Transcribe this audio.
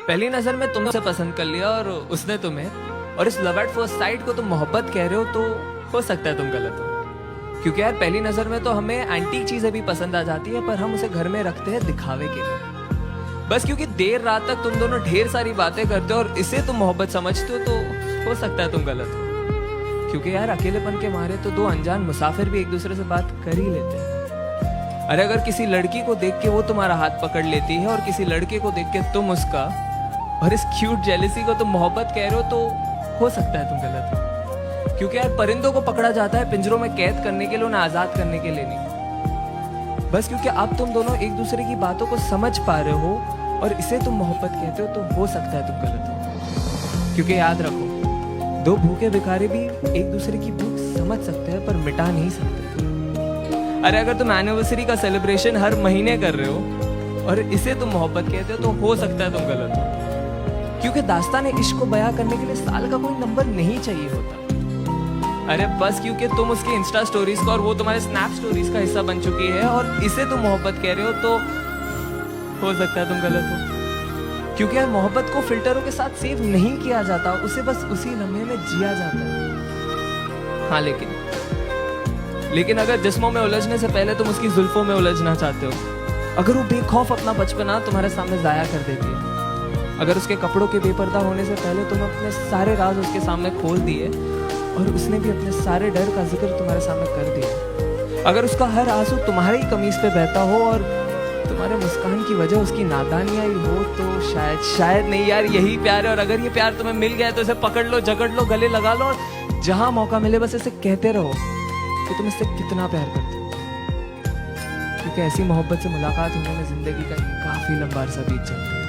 पहली नजर में तुमसे पसंद कर लिया और उसने तुम्हें, और इस लव एट फर्स्ट साइट को तुम मोहब्बत कह रहे हो, तो हो सकता है तुम गलत हो। क्योंकि यार पहली नजर में तो हमें एंटीक चीजें भी पसंद आ जाती है, पर हम उसे घर में रखते हैं दिखावे के लिए। बस क्योंकि देर रात तक तुम दोनों ढेर सारी बातें करते हो और इसे तुम मोहब्बत समझते हो, तो हो सकता है तुम गलत हो। क्योंकि यार अकेलेपन के मारे तो दो अनजान मुसाफिर भी एक दूसरे से बात कर ही लेते हैं। अरे अगर किसी लड़की को देख के वो तुम्हारा हाथ पकड़ लेती है और किसी लड़के को देख के तुम उसका, और इस क्यूट जेलिसी को तुम मोहब्बत कह रहे हो, तो हो सकता है तुम गलत हो। क्योंकि यार परिंदों को पकड़ा जाता है पिंजरों में कैद करने के लिए, उन्हें आजाद करने के लिए नहीं। बस क्योंकि अब तुम दोनों एक दूसरे की बातों को समझ पा रहे हो और इसे तुम मोहब्बत कहते हो, तो हो सकता है तुम गलत हो। क्योंकि याद रखो, दो भूखे भिखारी भी एक दूसरे की भूख समझ सकते हैं पर मिटा नहीं सकते। अरे अगर तुम एनिवर्सरी का सेलिब्रेशन हर महीने कर रहे हो और इसे तुम मोहब्बत कहते हो, तो हो सकता है तुम गलत हो। क्योंकि दास्तान इश्क को बयां करने के लिए साल का कोई नंबर नहीं चाहिए होता। अरे बस क्योंकि तुम उसकी इंस्टा स्टोरीज का और वो तुम्हारे स्नैप स्टोरीज का हिस्सा बन चुकी है और इसे तुम मोहब्बत कह रहे हो, तो हो सकता है तुम गलत हो। क्योंकि यार मोहब्बत को फिल्टरों के साथ सेव नहीं किया जाता, उसे बस उसी लम्हे में जिया जाता है। हाँ लेकिन अगर जिस्मों में उलझने से पहले तुम उसकी जुल्फों में उलझना चाहते हो, अगर वो बेखौफ अपना बचपना तुम्हारे सामने जाया कर देती है, अगर उसके कपड़ों के बेपर्दा होने से पहले तुम अपने सारे राज उसके सामने खोल दिए और उसने भी अपने सारे डर का जिक्र तुम्हारे सामने कर दिया, अगर उसका हर आंसू तुम्हारे ही कमीज पे बहता हो और तुम्हारे मुस्कान की वजह उसकी नादानी आई हो, तो शायद नहीं यार यही प्यार है। और अगर ये प्यार तुम्हें मिल गया है तो इसे पकड़ लो, जकड़ लो, गले लगा लो और जहां मौका मिले बस इसे कहते रहो कि तुम इससे कितना प्यार करते हो। क्योंकि ऐसी मोहब्बत से मुलाकात होने में जिंदगी का काफी लंबा अरसा बीत जाता है।